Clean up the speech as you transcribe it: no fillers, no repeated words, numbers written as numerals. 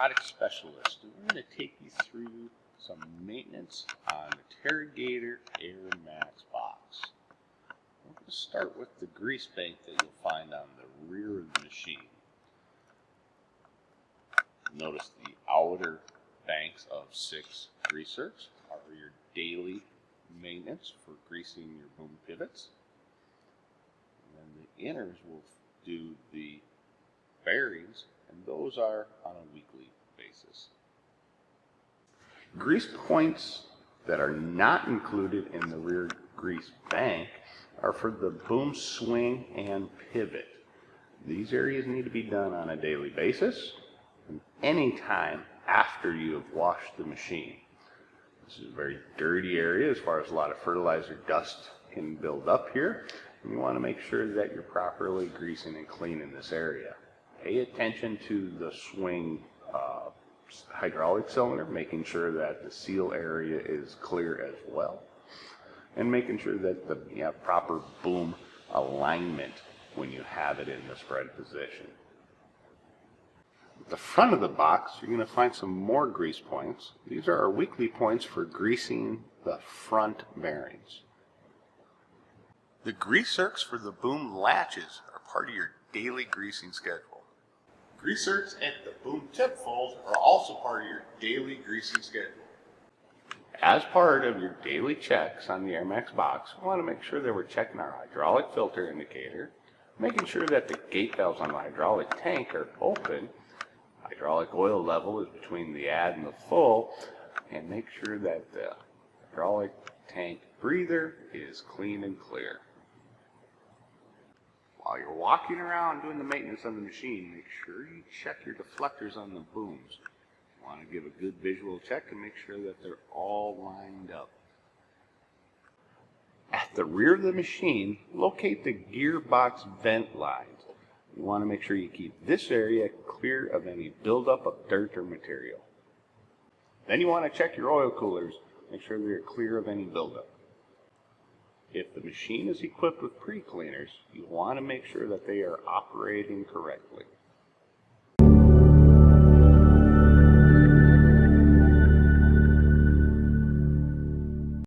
robotics specialist, and we're going to take you through some maintenance on the TerraGator AirMax box. We're going to start with the grease bank that you'll find on the rear of the machine. Notice the outer banks of 6 greasers are your daily maintenance for greasing your boom pivots. And then the inners will do the bearings, and those are on a weekly basis. Grease points that are not included in the rear grease bank are for the boom swing and pivot. These areas need to be done on a daily basis and any time after you have washed the machine. This is a very dirty area as far as a lot of fertilizer dust can build up here, and you want to make sure that you're properly greasing and cleaning this area. Pay attention to the swing hydraulic cylinder, making sure that the seal area is clear as well, and making sure that you have proper boom alignment when you have it in the spread position. At the front of the box, you're going to find some more grease points. These are our weekly points for greasing the front bearings. The grease zerks for the boom latches are part of your daily greasing schedule. Grease zerks at the boom tip folds are also part of your daily greasing schedule. As part of your daily checks on the AirMax box, we want to make sure that we're checking our hydraulic filter indicator, making sure that the gate valves on the hydraulic tank are open, hydraulic oil level is between the add and the full, and make sure that the hydraulic tank breather is clean and clear. While you're walking around doing the maintenance on the machine, make sure you check your deflectors on the booms. You want to give a good visual check and make sure that they're all lined up. At the rear of the machine, locate the gearbox vent lines. You want to make sure you keep this area clear of any buildup of dirt or material. Then you want to check your oil coolers, make sure they're clear of any buildup. If the machine is equipped with pre-cleaners, you want to make sure that they are operating correctly.